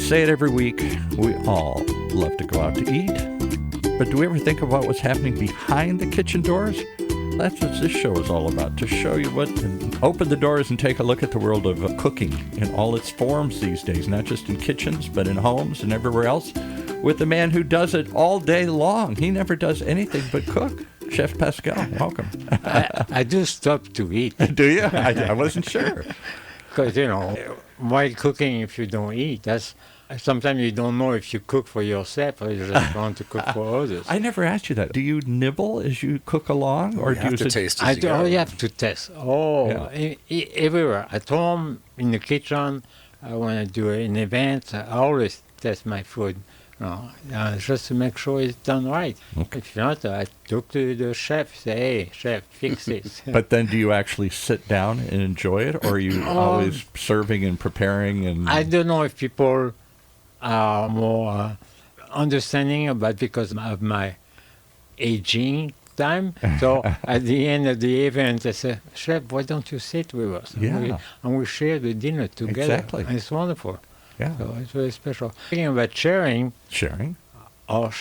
say it every week. We all love to go out to eat. But do we ever think about what's happening behind the kitchen doors? That's what this show is all about, to show you what, and open the doors and take a look at the world of cooking in all its forms these days, not just in kitchens, but in homes and everywhere else, with the man who does it all day long. He never does anything but cook. Chef Pascal, welcome. I do stop to eat. Do you? I wasn't sure. Because, while cooking, if you don't eat, sometimes you don't know if you cook for yourself or you just want to cook for others. I never asked you that. Do you nibble as you cook along? Or you have to taste as you go. You have to taste. Everywhere. At home, in the kitchen, when I do an event, I always taste my food. Just to make sure it's done right. Okay. If not, I talk to the chef, say, hey, chef, fix this. But then do you actually sit down and enjoy it, or are you always serving and preparing? And I don't know if people are more understanding about because of my aging time. So at the end of the event, I say, chef, why don't you sit with us? Yeah. And we share the dinner together. Exactly. And it's wonderful. Yeah. So it's very special. Speaking about sharing, our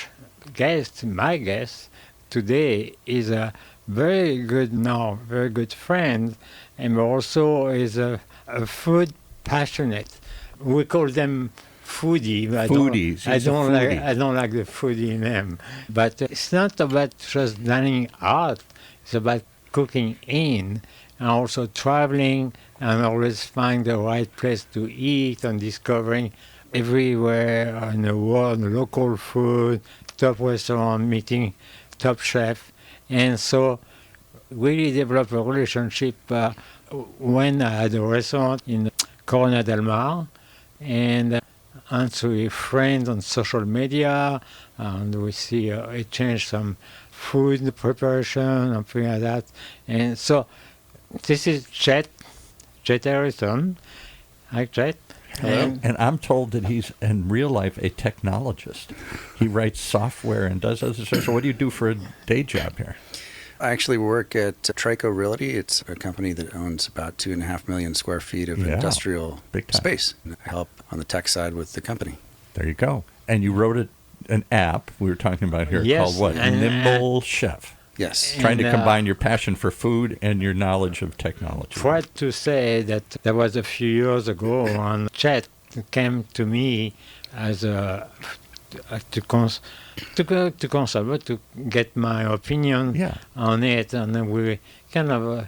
my guest today is a very good friend, and also is a food passionate. We call them foodie. Foodies. I don't like the foodie name, but it's not about just dining out. It's about cooking in, and also traveling and always find the right place to eat and discovering everywhere in the world local food, top restaurant, meeting top chef. And so really developed a relationship when I had a restaurant in Corona del Mar, and through friends on social media, and we see exchange some food preparation and things like that. And so this is Chet Harrision. Hi, Chet. And I'm told that he's, in real life, a technologist. He writes software and does other stuff. So what do you do for a day job here? I actually work at Trico Realty. It's a company that owns about 2.5 million square feet of industrial space. And I help on the tech side with the company. There you go. And you wrote an app we were talking about here called what? Nimble Chef. Yes. Trying to combine your passion for food and your knowledge of technology. Tried to say that there was a few years ago when Chet came to me as to get my opinion on it, and then we kind of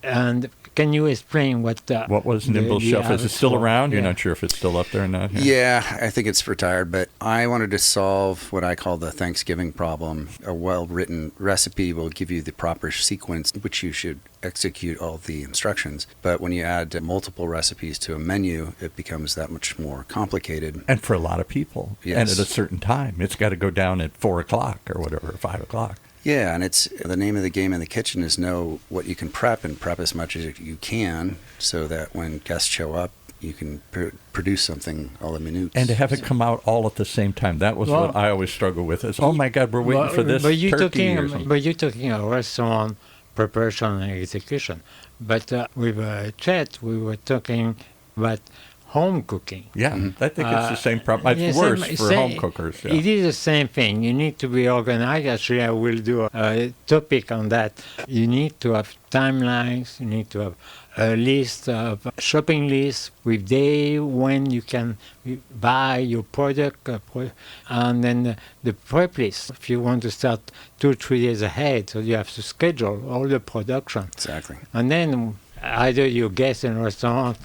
and can you explain what was Nimble Chef? Is it still around? You're not sure if it's still up there or not? Yeah, I think it's retired, but I wanted to solve what I call the Thanksgiving problem. A well-written recipe will give you the proper sequence which you should execute all the instructions. But when you add multiple recipes to a menu, it becomes that much more complicated. And for a lot of people. Yes. And at a certain time. It's got to go down at 4 o'clock or whatever, 5 o'clock. Yeah, and it's the name of the game in the kitchen is know what you can prep and prep as much as you can so that when guests show up, you can produce something a la minute. And to have it come out all at the same time, that was what I always struggle with. Is, oh my God, we're waiting for this turkey or something. But you're talking a restaurant preparation and execution. But with Chet, we were talking about home cooking. Yeah, I think it's the same problem. It's worse for home cookers. Yeah. It is the same thing. You need to be organized. Actually, I will do a topic on that. You need to have timelines. You need to have a list of shopping lists with day when you can buy your product, and then the prep list. If you want to start 2-3 days ahead, so you have to schedule all the production. Exactly. And then either your guests in a restaurant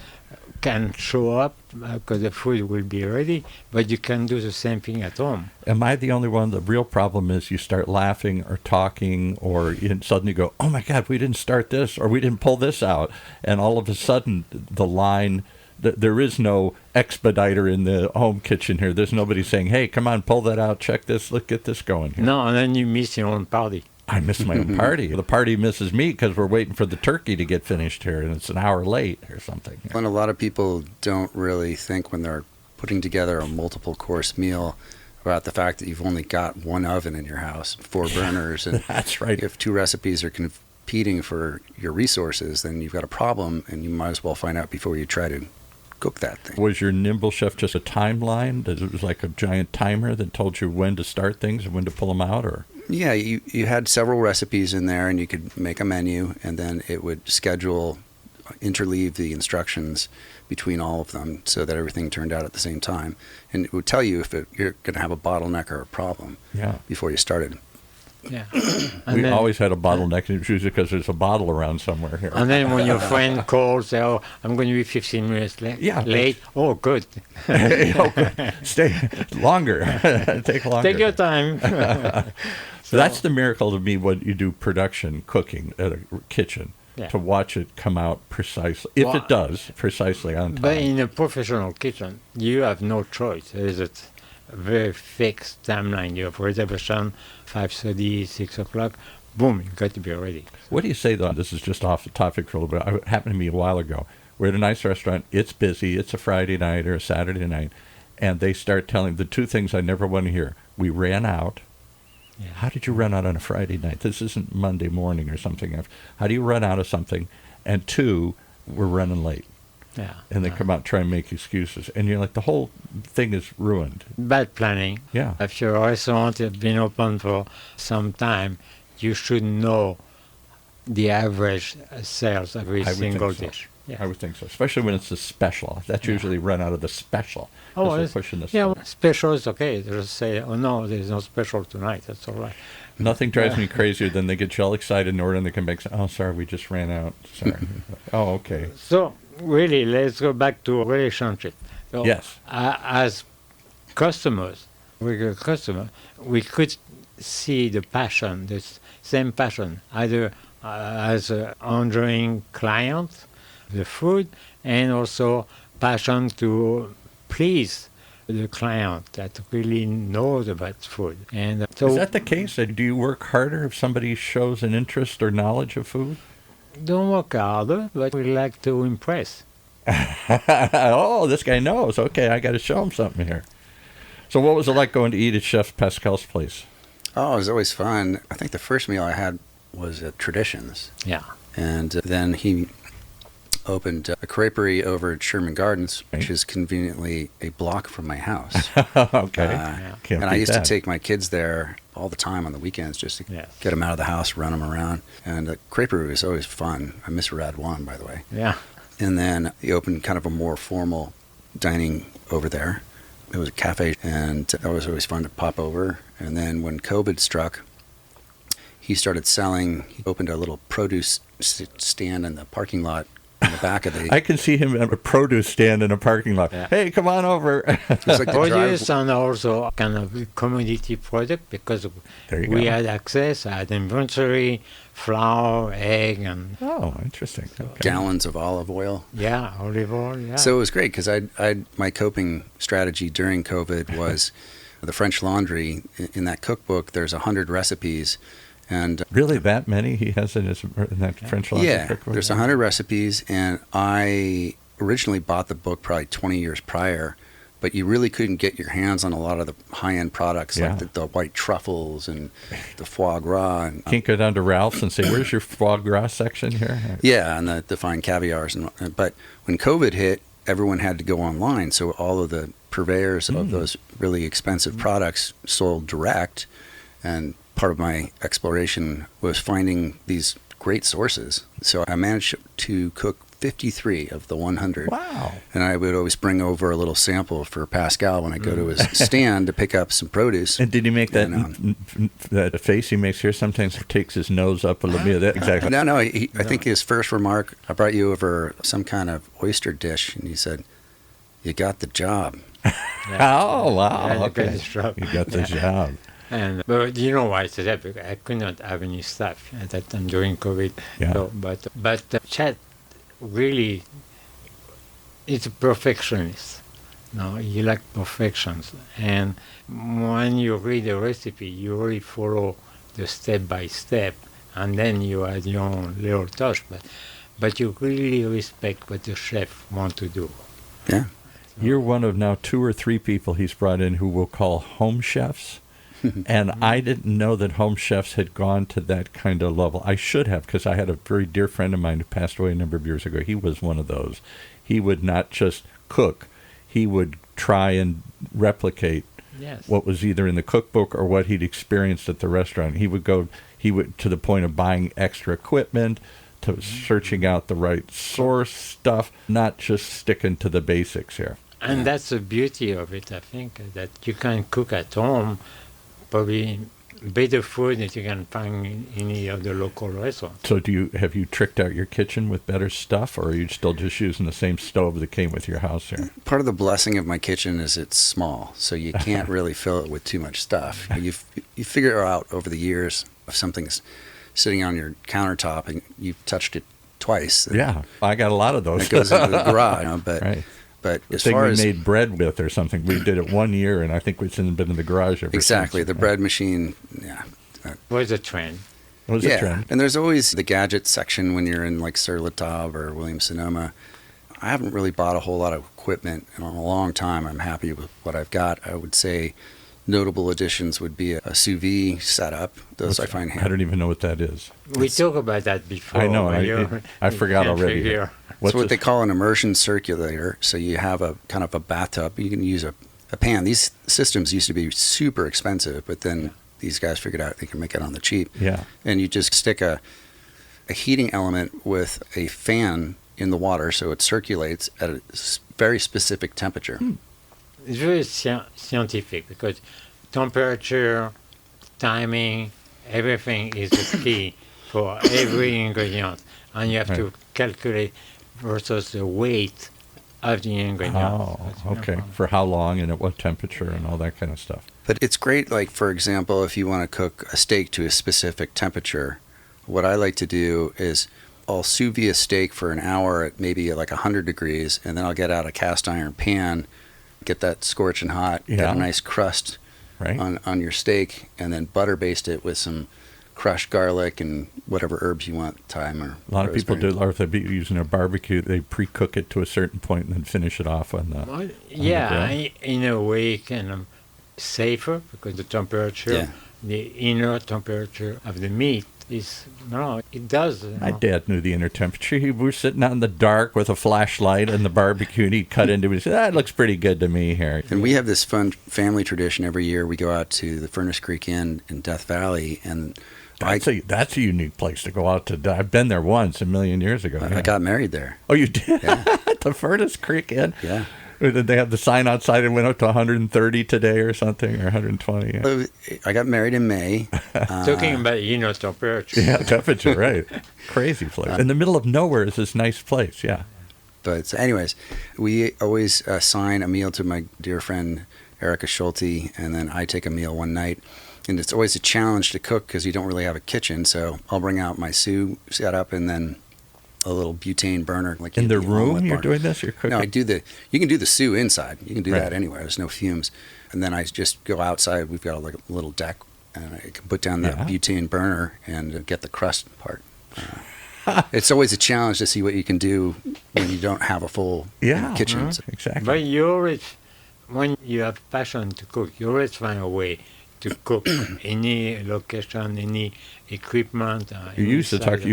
can show up because the food will be ready, but you can do the same thing at home. Am I the only one? The real problem is you start laughing or talking or you suddenly go, oh my God, we didn't start this or we didn't pull this out. And all of a sudden the line, there is no expediter in the home kitchen here. There's nobody saying, hey, come on, pull that out, check this, let's get this going here. No, and then you miss your own party. I miss my own party. The party misses me because we're waiting for the turkey to get finished here, and it's an hour late or something. And a lot of people don't really think when they're putting together a multiple-course meal about the fact that you've only got one oven in your house, 4 burners. And that's right. If 2 recipes are competing for your resources, then you've got a problem, and you might as well find out before you try to cook that thing. Was your Nimble Chef just a timeline? It was like a giant timer that told you when to start things and when to pull them out, or? Yeah, you had several recipes in there, and you could make a menu, and then it would interleave the instructions between all of them so that everything turned out at the same time. And it would tell you if you're going to have a bottleneck or a problem before you started. Yeah. We always had a bottleneck, and it was usually because there's a bottle around somewhere here. And then when your friend calls, say, "Oh, I'm going to be 15 minutes late." Oh, good. Stay longer. Take longer. Take your time. So that's the miracle to me when you do production cooking at a kitchen, to watch it come out precisely, if it does, precisely on time. But in a professional kitchen, you have no choice. There is a very fixed timeline. You have reservation, 5:30, 6 o'clock. Boom, you got to be ready. What do you say, though? This is just off the topic for a little bit. It happened to me a while ago. We're at a nice restaurant. It's busy. It's a Friday night or a Saturday night. And they start telling the two things I never want to hear. We ran out. Yeah. How did you run out on a Friday night? This isn't Monday morning or something. How do you run out of something? And two, we're running late. Yeah. And they come out and try and make excuses. And you're like, the whole thing is ruined. Bad planning. Yeah. If your restaurant has been open for some time, you should know the average sales of every single dish. Yeah. I would think so, especially when it's a special. That's usually run out of the special. Oh, they're pushing the special is okay. They just say, "Oh no, there's no special tonight." That's all right. Nothing drives me crazier than they get you all excited and order, and they come back and say, "Oh, sorry, we just ran out." Sorry. Oh, okay. So really, let's go back to relationship. So, yes. As customers, regular customer, we could see the passion, the same passion, either as an enjoying client, the food, and also passion to please the client that really knows about food. And so, is that the case? Do you work harder if somebody shows an interest or knowledge of food? Don't work harder, but we like to impress. Oh, this guy knows. Okay, I got to show him something here. So what was it like going to eat at Chef Pascal's place? Oh, it was always fun. I think the first meal I had was at Traditions. Yeah. And then he opened a creperie over at Sherman Gardens, which is conveniently a block from my house. Okay. And I used to take my kids there all the time on the weekends just to get them out of the house, run them around. And the creperie was always fun. I miss Rad One, by the way. Yeah. And then he opened kind of a more formal dining over there. It was a cafe, and that was always fun to pop over. And then when COVID struck, he opened a little produce stand in the parking lot in the back of the... I can see him at a produce stand in a parking lot. Yeah. Hey, come on over. It was like produce and also kind of commodity product because we had access, I had inventory, flour, egg, and... Oh, interesting. Okay. Gallons of olive oil. Yeah, olive oil, yeah. So it was great because my coping strategy during COVID was the French Laundry. In that cookbook, there's 100 recipes. And really, that many he has in that French Laundry cookbook? Yeah, there's 100 recipes, and I originally bought the book probably 20 years prior, but you really couldn't get your hands on a lot of the high-end products like the white truffles and the foie gras. And, can't go down to Ralph's and say, where's your foie gras section here? Yeah, and the fine caviars. But when COVID hit, everyone had to go online, so all of the purveyors of those really expensive products sold direct, and part of my exploration was finding these great sources. So I managed to cook 53 of the 100. Wow. And I would always bring over a little sample for Pascal when I go to his stand to pick up some produce. And did he make that face he makes here? Sometimes he takes his nose up a little bit. Exactly. No. I think his first remark, I brought you over some kind of oyster dish, and he said, "You got the job." Oh, wow. Yeah, okay. You got the job. But you know why I said that? Because I could not have any staff at that time during COVID. Yeah. So, but Chet really is a perfectionist. No, he likes perfections. And when you read a recipe, you really follow the step by step, and then you add your own little touch. But you really respect what the chef wants to do. Yeah. You're one of now 2 or 3 people he's brought in who we'll call home chefs. And I didn't know that home chefs had gone to that kind of level. I should have, because I had a very dear friend of mine who passed away a number of years ago. He was one of those. He would not just cook, he would try and replicate Yes. what was either in the cookbook or what he'd experienced at the restaurant. He would to the point of buying extra equipment, to searching out the right source stuff, not just sticking to the basics here. And that's the beauty of it, I think, that you can cook at home probably better food that you can find in any of the local restaurants. So have you tricked out your kitchen with better stuff, or are you still just using the same stove that came with your house here? Part of the blessing of my kitchen is it's small, so you can't really fill it with too much stuff. You figure out over the years if something's sitting on your countertop and you've touched it twice. Yeah, I got a lot of those. It goes into the garage, but right. But the as thing far we as made bread with or something, we did it 1 year, and I think it's been in the garage ever exactly since. the bread machine, yeah. What's the trend? It was a trend. And there's always the gadget section when you're in like Sur La Table or Williams-Sonoma. I haven't really bought a whole lot of equipment in a long time. I'm happy with what I've got. I would say notable additions would be a sous vide setup. Those I find handy. I don't even know what that is. We talked about that before. I know. I forgot already. It's what they call an immersion circulator. So you have a kind of a bathtub. You can use a pan. These systems used to be super expensive, but then these guys figured out they can make it on the cheap. Yeah. And you just stick a heating element with a fan in the water so it circulates at a very specific temperature. It's very scientific because temperature, timing, everything is the key for every ingredient. And you have to calculate versus the weight of the ingredient. Oh, okay. For how long and at what temperature and all that kind of stuff. But it's great, like, for example, if you want to cook a steak to a specific temperature, what I like to do is I'll sous vide a steak for an hour at maybe like 100 degrees, and then I'll get out a cast iron pan, get that scorching hot, get a nice crust on your steak, and then butter baste it with some crushed garlic and whatever herbs you want, thyme or a lot of people rosemary. do, or if they're using a barbecue, they pre-cook it to a certain point and then finish it off on the on the grill. In a way, kind of safer because the temperature, the inner temperature of the meat is, it does. My dad knew the inner temperature. We were sitting out in the dark with a flashlight and the barbecue, and he'd cut into it and say, that looks pretty good to me here. And we have this fun family tradition every year. We go out to the Furnace Creek Inn in Death Valley, and that's a unique place to go out to. I've been there once a million years ago. I got married there. Oh, you did? Yeah. At the Furnace Creek Inn? Yeah. They have the sign outside. It went up to 130 today or something, or 120. Yeah. I got married in May. Talking about, temperature. Yeah, temperature, right. Crazy place. In the middle of nowhere is this nice place, yeah. But anyways, we always assign a meal to my dear friend Erica Schulte, and then I take a meal one night. And it's always a challenge to cook because you don't really have a kitchen. So I'll bring out my sous setup and then a little butane burner. Like in the room you're doing this? You're cooking? No, you can do the sous inside. You can do that anywhere. There's no fumes. And then I just go outside. We've got a little deck, and I can put down that butane burner and get the crust part. It's always a challenge to see what you can do when you don't have a full kitchen. Exactly. But you always, when you have passion to cook, you always find a way to cook any location, any equipment. You've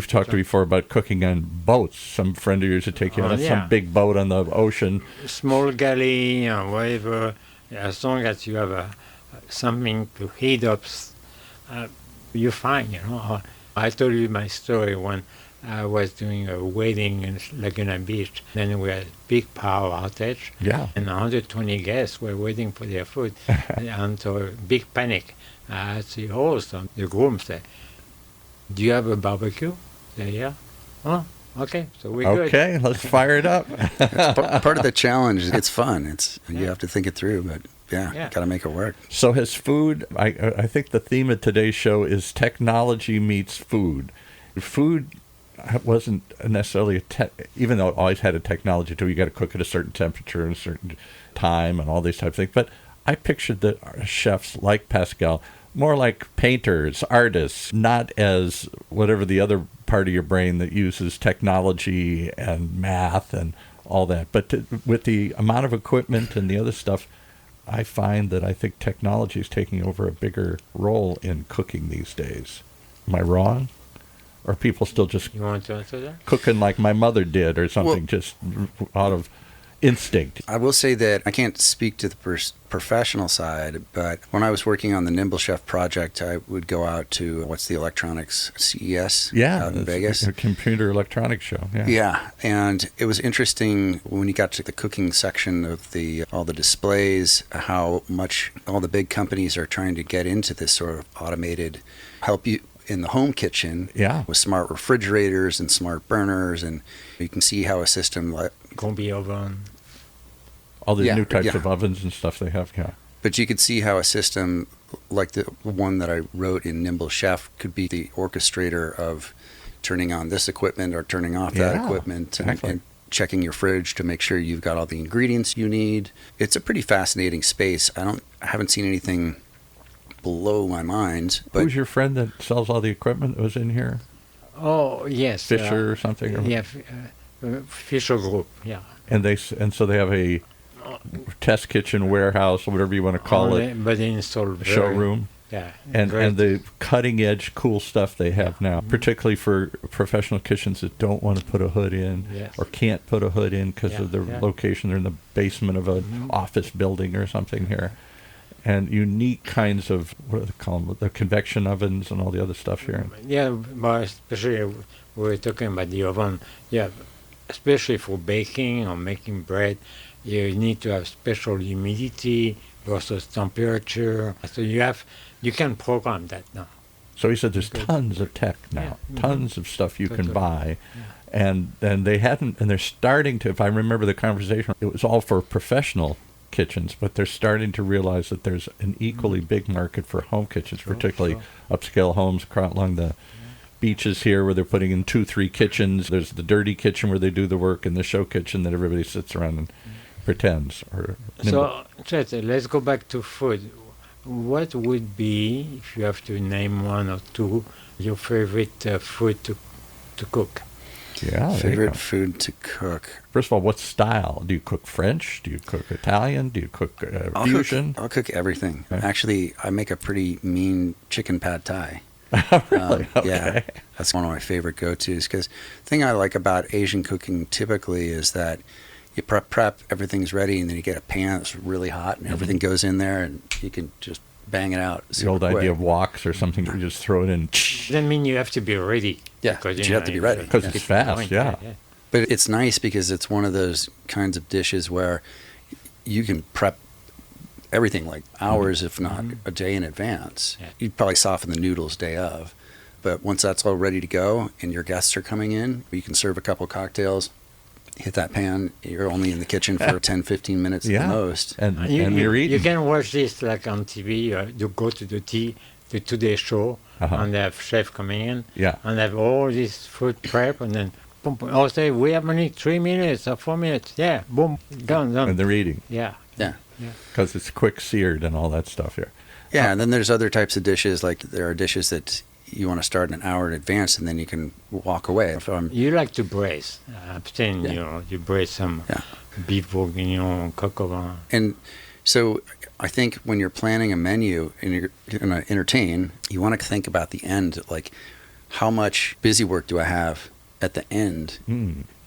talked to me before about cooking on boats. Some friend of yours would take you on some big boat on the ocean. Small galley or whatever, as long as you have something to heat up, you're fine, I told you my story when I was doing a wedding in Laguna Beach. Then we had a big power outage. Yeah. And 120 guests were waiting for their food. And so big panic. I asked the host, the groom said, do you have a barbecue? I said, yeah. Oh, okay. So we're good. Okay, let's fire it up. It's part of the challenge. It's fun. You have to think it through, but got to make it work. So has food, I think the theme of today's show is technology meets food. Food wasn't necessarily even though it always had a technology to it, you got to cook at a certain temperature and a certain time and all these types of things. But I pictured that chefs like Pascal more like painters, artists, not as whatever the other part of your brain that uses technology and math and all that. But with the amount of equipment and the other stuff, I find that I think technology is taking over a bigger role in cooking these days. Am I wrong? Or are people still just You want to answer that? cooking like my mother did or something, just out of instinct. I will say that I can't speak to the professional side, but when I was working on the Nimble Chef project, I would go out to, what's the electronics, CES out in Vegas? A computer electronics show. Yeah, and it was interesting when you got to the cooking section of all the displays, how much all the big companies are trying to get into this sort of automated help you in the home kitchen with smart refrigerators and smart burners, and you can see how a system like Combi oven. All the new types of ovens and stuff they have, But you could see how a system like the one that I wrote in Nimble Chef could be the orchestrator of turning on this equipment or turning off that equipment, and checking your fridge to make sure you've got all the ingredients you need. It's a pretty fascinating space. I haven't seen anything blow my mind. But who's your friend that sells all the equipment that was in here? Oh, yes. Fisher or something? Fisher Group, yeah. And so they have a test kitchen, warehouse, whatever you want to call it. But they installed showroom. Yeah. And the cutting edge cool stuff they have now, particularly for professional kitchens that don't want to put a hood in or can't put a hood in because of their location. They're in the basement of an office building or something here. And unique kinds of, what do they call them, the convection ovens and all the other stuff here. Yeah, but especially we're talking about the oven. Yeah, especially for baking or making bread, you need to have special humidity versus temperature. So you can program that now. So he said there's tons of tech now, tons of stuff you can buy. And they hadn't, and they're starting to, if I remember the conversation, it was all for professional kitchens, but they're starting to realize that there's an equally big market for home kitchens, particularly upscale homes along the beaches here where they're putting in 2-3 kitchens. There's the dirty kitchen where they do the work and the show kitchen that everybody sits around and pretends. So, Chet, let's go back to food. What would be, if you have to name one or two, your favorite food to cook? Yeah. Favorite food to cook. First of all, what style? Do you cook French? Do you cook Italian? Do you cook fusion? I'll cook everything. Okay. Actually, I make a pretty mean chicken pad thai. Really? Okay. Yeah, that's one of my favorite go-tos, because the thing I like about Asian cooking typically is that you prep, everything's ready, and then you get a pan that's really hot, and everything goes in there, and you can just bang it out. The old idea of woks or something, you just throw it in. Doesn't mean you have to be ready. Yeah, because you have to be ready. Because it's fast, But it's nice because it's one of those kinds of dishes where you can prep everything like hours, if not a day in advance. Yeah. You'd probably soften the noodles day of. But once that's all ready to go and your guests are coming in, you can serve a couple cocktails, hit that pan. You're only in the kitchen for 10, 15 minutes at the most. And you're eating. You can watch this like on TV. You go to the Today show, and they have chef coming in, and they have all this food prep, and then boom, boom. I'll say, we have only 3 minutes or 4 minutes. Yeah, boom, done. And they're eating. Yeah. Because it's quick seared and all that stuff here. Yeah, and then there's other types of dishes, like there are dishes that you want to start an hour in advance, and then you can walk away. You like to braise. I'm saying, you braise some beef bourguignon, coq au vin. And so I think when you're planning a menu and you're going to entertain, you want to think about the end, like how much busy work do I have at the end,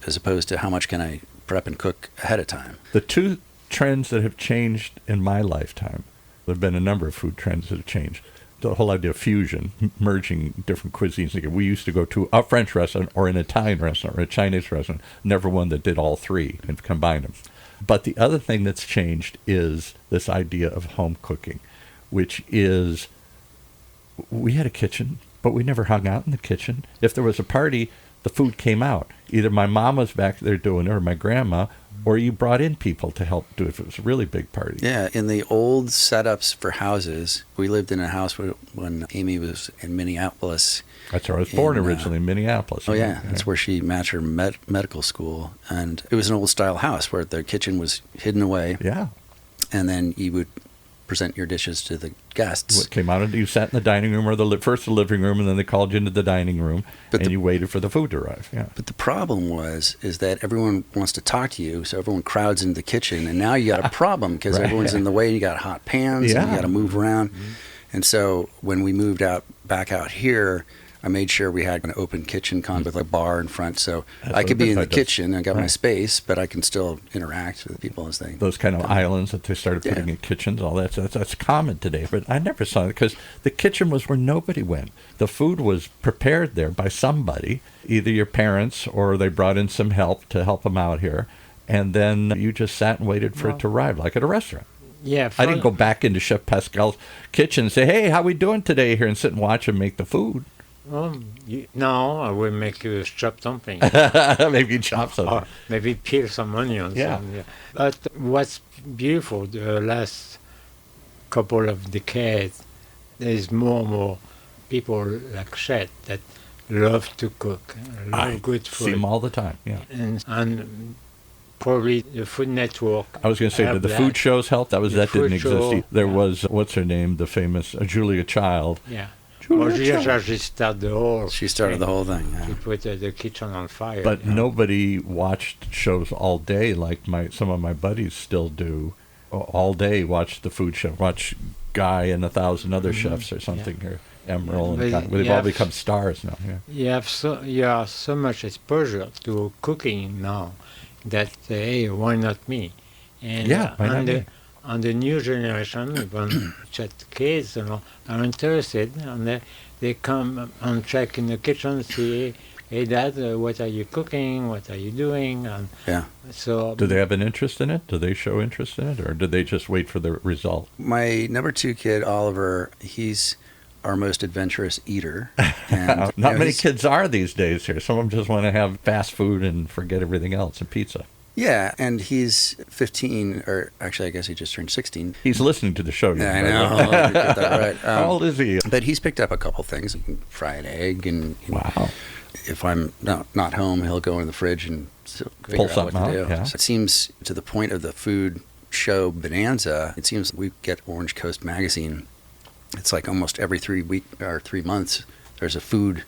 as opposed to how much can I prep and cook ahead of time. The two trends that have changed in my lifetime, there have been a number of food trends that have changed. The whole idea of fusion, merging different cuisines together. We used to go to a French restaurant or an Italian restaurant or a Chinese restaurant, never one that did all three and combined them. But the other thing that's changed is this idea of home cooking, which is we had a kitchen, but we never hung out in the kitchen. If there was a party, the food came out. Either my mom was back there doing it or my grandma, or you brought in people to help do it if it was a really big party. Yeah, in the old setups for houses, we lived in a house when Amy was in Minneapolis. That's where I was born originally, in Minneapolis. Oh, yeah. That's where she matched her medical school. And it was an old-style house where the kitchen was hidden away. Yeah. And then you would present your dishes to the guests. What came out, you sat in the dining room or first the living room, and then they called you into the dining room, you waited for the food to arrive. Yeah. But the problem is that everyone wants to talk to you, so everyone crowds into the kitchen, and now you got a problem because everyone's in the way. You got hot pans, and you got to move around. And so when we moved back out here, I made sure we had an open kitchen with a bar in front, so That's I what could be in the Good Fight does. kitchen and got my Right. space, but I can still interact with people as they. Those kind of islands that they started putting in kitchens, all that. So that's common today, but I never saw it because the kitchen was where nobody went. The food was prepared there by somebody, either your parents or they brought in some help to help them out here, and then you just sat and waited for it to arrive, like at a restaurant. Yeah, I didn't go back into Chef Pascal's kitchen and say, "Hey, how we doing today here?" and sit and watch him make the food. No, I will make you chop something. Maybe chop something. Or maybe peel some onions. Yeah. But what's beautiful, the last couple of decades, there's more and more people like Chet that love to cook, love good food. See them all the time, yeah. And probably the Food Network. I was going to say, did the food shows help? That didn't food exist. show, There was, what's her name, the famous Julia Child. Yeah. Julia Child. She started the whole. She started the whole thing. Yeah. She put the kitchen on fire. But nobody watched shows all day like some of my buddies still do. All day watch the food show. Watch Guy and 1,000 other chefs or something here. Emerald and Guy. They've all become stars now. Yeah. You have so much exposure to cooking now that hey, why not me? And why not me? And the new generation, even Chet kids, are interested, and they come and check in the kitchen, see, hey, Dad, what are you cooking? What are you doing? And so, do they have an interest in it? Do they show interest in it, or do they just wait for the result? My number 2 kid, Oliver, he's our most adventurous eater. And, Not many kids are these days here. Some of them just want to have fast food and forget everything else and pizza. Yeah, and he's 15, or actually, I guess he just turned 16. He's listening to the show. Yeah, I know. You get that right. How old is he? But he's picked up a couple things. He can fry an egg, and wow. If I'm not home, he'll go in the fridge and pull something out. Yeah. So it seems, to the point of the food show bonanza, it seems we get Orange Coast magazine. It's like almost every 3 months, there's a food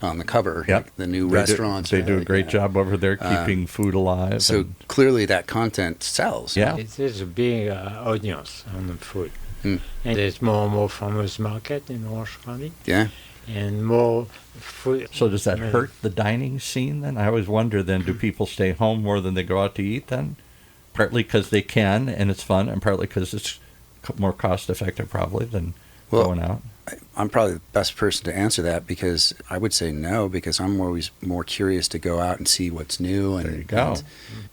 on the cover. Yep. Like the new restaurants. They do a great job over there keeping food alive. So clearly that content sells. Yeah. It is a big audience on the food. Mm. And there's more and more farmers market in Orange County. Yeah. And more food. So does that hurt the dining scene then? I always wonder then, do people stay home more than they go out to eat then? Partly because they can and it's fun, and partly because it's more cost effective probably than going out. I'm probably the best person to answer that, because I would say no, because I'm always more curious to go out and see what's new. And, there you go. And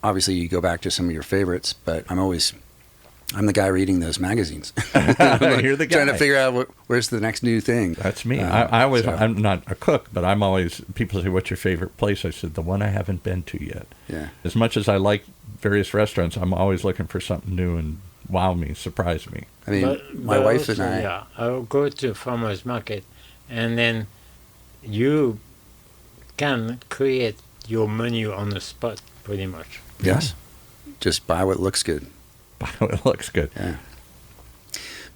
obviously, you go back to some of your favorites, but I'm the guy reading those magazines. You're the guy. Trying to figure out where's the next new thing. That's me. I'm not a cook, but I'm always, people say, what's your favorite place? I said, the one I haven't been to yet. Yeah. As much as I like various restaurants, I'm always looking for something new and wow me, surprise me. I mean, my wife also, and I... Yeah, I'll go to a farmer's market, and then you can create your menu on the spot, pretty much. Yes. Just buy what looks good. Buy what looks good. Yeah.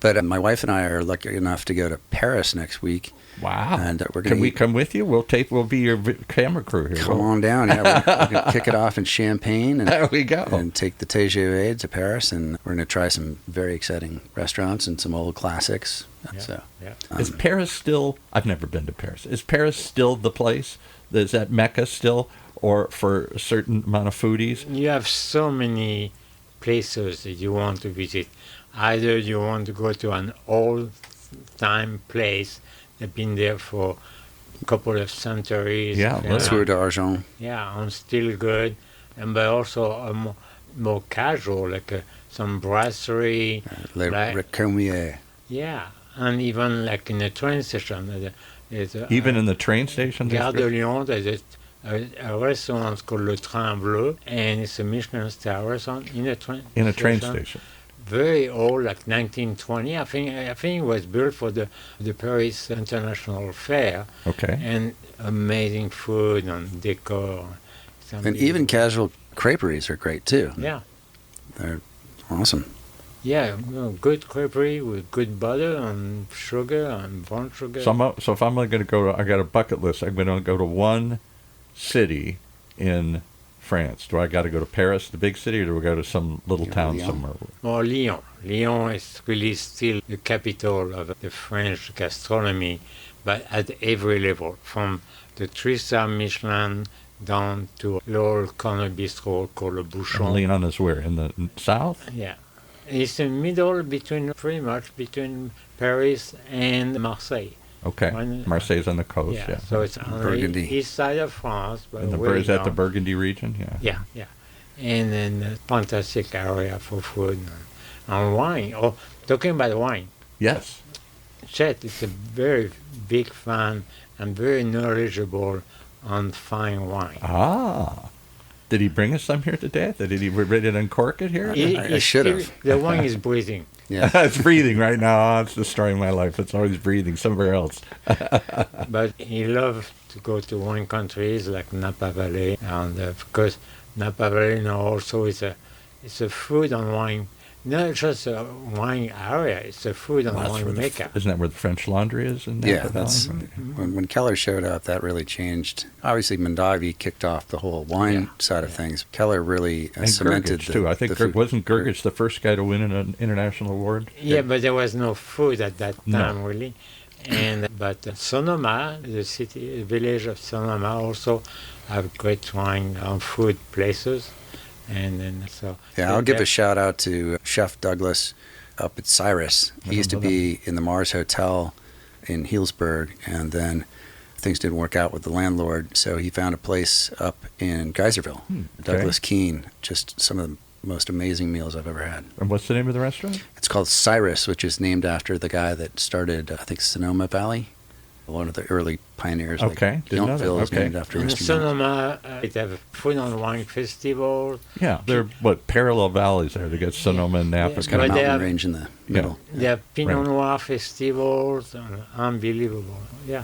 But my wife and I are lucky enough to go to Paris next week. Wow. And we're going Can we come with you? We'll be your camera crew here. Come on down. Yeah, we're going to kick it off in Champagne. And, there we go. And take the TGV to Paris. And we're going to try some very exciting restaurants and some old classics. Yeah. So, is Paris still, I've never been to Paris. Is Paris still the place? Is that Mecca still? Or for a certain amount of foodies? You have so many places that you want to visit. Either you want to go to an old-time place that's been there for a couple of centuries. Yeah, Tour d'Argent. Yeah, and still good. But also a more casual, like some brasserie. Le Recomier. Yeah, and even like in the train station. Even in the train station? Gare de Lyon, there's a restaurant called Le Train Bleu, and it's a Michelin star restaurant in a train station. Very old, like 1920. I think it was built for the Paris International Fair. Okay. And amazing food and decor. And even casual creperies are great too. Yeah. They're awesome. Yeah, good creperie with good butter and sugar and brown sugar. So if I'm going to go, I got a bucket list. I'm going to go to one city in France. Do I got to go to Paris, the big city, or do we go to some little town somewhere? Or Lyon. Lyon is really still the capital of the French gastronomy, but at every level, from the 3-star Michelin down to a little corner bistro called Le Bouchon. And Leon is where? In the south? Yeah. It's in the middle pretty much between Paris and Marseille. Okay. Marseille's on the coast, yeah. So it's on Burgundy. the east side of France. But Is that the Burgundy region? Yeah. Yeah. And then a fantastic area for food and wine. Oh, talking about wine. Yes. Chet is a very big fan and very knowledgeable on fine wine. Ah. Did he bring us some here today? Did he ready to uncork it here? I should have. The wine is breathing. Yeah. It's breathing right now. It's destroying my life. It's always breathing somewhere else. But he loves to go to wine countries like Napa Valley, and because Napa Valley now also is a food and wine, not just a wine area. It's a food and wine maker. Isn't that where the French Laundry is? In Napa That's Valley? when Keller showed up. That really changed. Obviously, Mondavi kicked off the whole wine side of things. Keller really And cemented Gergich, too. I think wasn't Gergich the first guy to win an international award? Yeah, but there was no food at that time, really. But Sonoma, the village of Sonoma, also have great wine and food places. And then I'll give a shout out to Chef Douglas up at Cyrus. He used to be in the Mars Hotel in Healdsburg, and then things didn't work out with the landlord, so he found a place up in Geyserville. Douglas Keene, just some of the most amazing meals I've ever had. And what's the name of the restaurant? It's called Cyrus, which is named after the guy that started, I think, Sonoma Valley. One of the early pioneers. Okay, didn't know that. Yountville is named after in Mr. Sonoma, they have food and wine festivals. Yeah, they're parallel valleys there to get Sonoma and Napa. There's kind of a mountain range in the middle. They have Pinot Noir festivals, unbelievable. Yeah.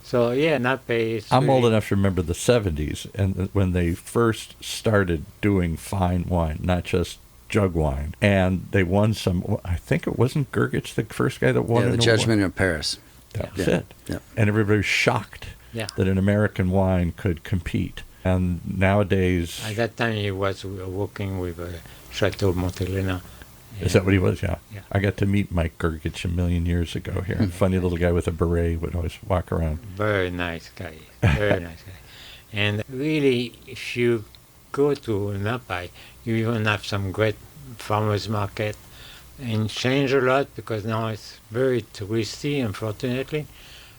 So Napa is. I'm old enough to remember the 70s and when they first started doing fine wine, not just jug wine, and they won some. I think it wasn't Gergich the first guy that won. The Judgment of Paris. That was it. Yeah. And everybody was shocked that an American wine could compete. And nowadays... At that time, he was working with Chateau Montelena. Is that what he was? Yeah. I got to meet Mike Gergich a million years ago here. Funny little guy with a beret would always walk around. Very nice guy. Very nice guy. And really, if you go to Napa, you even have some great farmers market. And change a lot because now it's very touristy, unfortunately.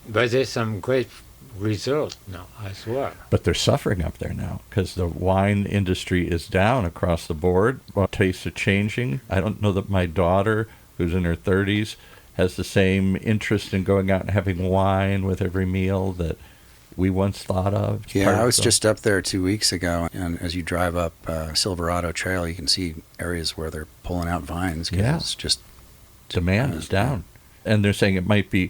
But there's some great results now as well. But they're suffering up there now because the wine industry is down across the board. Tastes are changing. I don't know that my daughter, who's in her 30s, has the same interest in going out and having wine with every meal that we once thought of. I was just up there 2 weeks ago, and as you drive up Silverado Trail, you can see areas where they're pulling out vines. It's just demand is down, and they're saying it might be.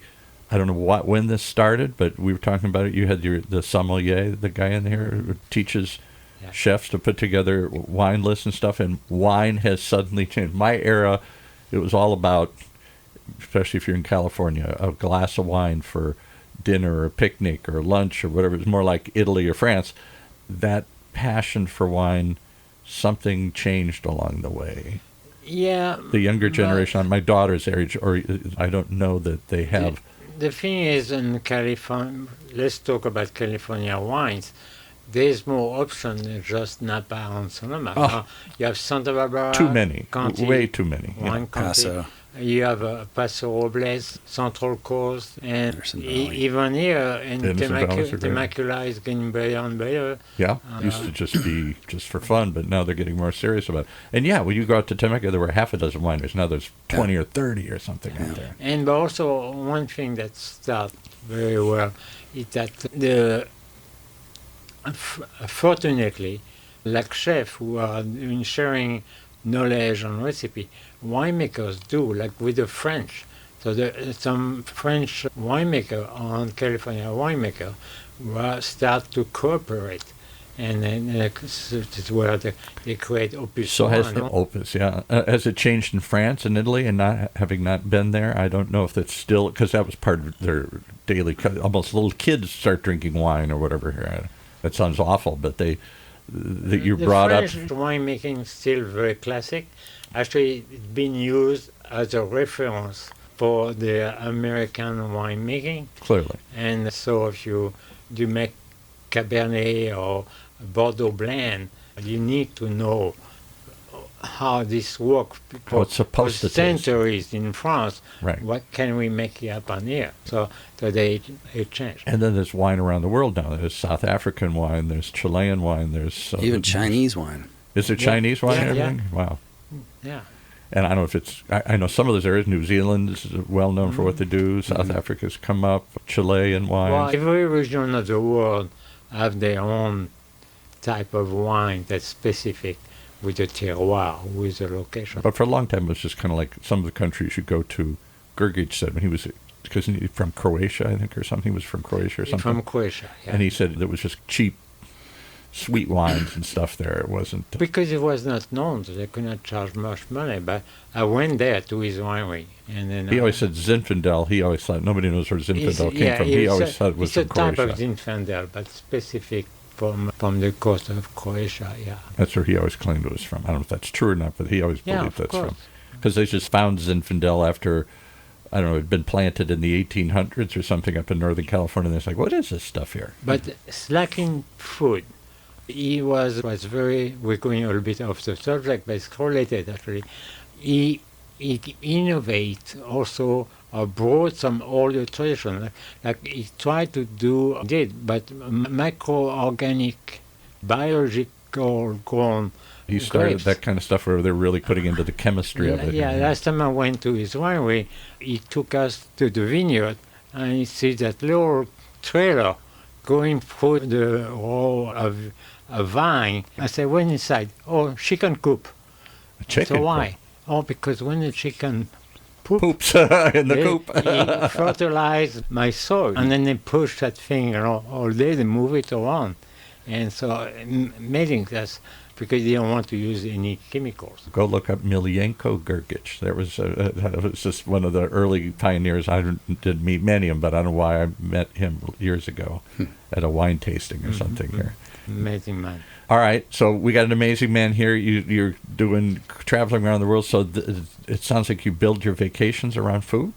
I don't know when this started, but we were talking about it. You had the sommelier, the guy in here who teaches chefs to put together wine lists and stuff, and wine has suddenly changed. My era, it was all about, especially if you're in California, a glass of wine for dinner or picnic or lunch or whatever. It's more like Italy or France. That passion for wine, something changed along the way. Yeah. The younger generation, my daughter's age, or I don't know that they have. The thing is, in California, let's talk about California wines. There's more options than just Napa and Sonoma. You have Santa Barbara. Too many. County, way too many. Wine Paso. You have Paso Robles, Central Coast, and even here in Temecula is getting better and better. Yeah, used to just be just for fun, but now they're getting more serious about it. And when you go out to Temecula, there were half a dozen wineries. Now there's 20 or 30 or something out there. And also one thing that starts very well is that fortunately, like chefs who are sharing knowledge and recipe, winemakers do, like with the French. So some French winemaker and California winemaker start to cooperate, and then it's where they create Opus. So has Opus, has it changed in France and Italy? And having not been there, I don't know if that's still, because that was part of their daily. Almost little kids start drinking wine or whatever here. That sounds awful, but you brought up. The French winemaking is still very classic. Actually, it's been used as a reference for the American winemaking. Clearly. And so if you do make Cabernet or Bordeaux blend, you need to know how this works. How it's supposed to taste. Centuries in France, Right. what can we make happen here? So today it changed. And then there's wine around the world now. There's South African wine, there's Chilean wine, there's... Even Chinese wine. Is there Chinese wine and yeah. everything? Wow. Yeah. And I don't know if it's... I know some of those areas. New Zealand is well known for what they do. South Africa's come up. Chilean wine. Well, every region of the world have their own type of wine that's specific with the terroir, with the location. But for a long time, it was just kind of like some of the countries you go to. Gergich said when he was... Because he's from Croatia, I think, or something. He was from Croatia or something. From Croatia, yeah. And he said it was just cheap, sweet wines and stuff there. It wasn't... Because it was not known, so they could not charge much money. But I went there to his winery. And then He always said Zinfandel. He always thought... Nobody knows where Zinfandel came from. He always thought it was from Croatia. It's a type of Zinfandel, but specific from the coast of Croatia, yeah. That's where he always claimed it was from. I don't know if that's true or not, but he always believed that's course. from. Because they just found Zinfandel after, I don't know, it had been planted in the 1800s or something up in Northern California. And it's like, what is this stuff here? But slacking food, he was very, we're going a little bit off the subject, but it's related actually. He innovate also brought some older tradition, like he tried to do, but microorganic, biological grown. He started grapes. that kind of stuff where they're really putting into the chemistry of it. Yeah, last time I went to his winery, he took us to the vineyard, and he sees that little trailer going through the row of a vine. I said, went inside. Oh, chicken coop. A chicken So why? coop. Oh, because when the chicken Poops in the coop. He fertilized my soil, and then they push that thing all day, they move it around. And so amazing, that's because they don't want to use any chemicals. Go look up Milyenko Gergich. That was just one of the early pioneers. I didn't meet many of them, but I don't know why I met him years ago at a wine tasting or something here. Amazing man. All right, so we got an amazing man here. You're doing traveling around the world, so it sounds like you build your vacations around food?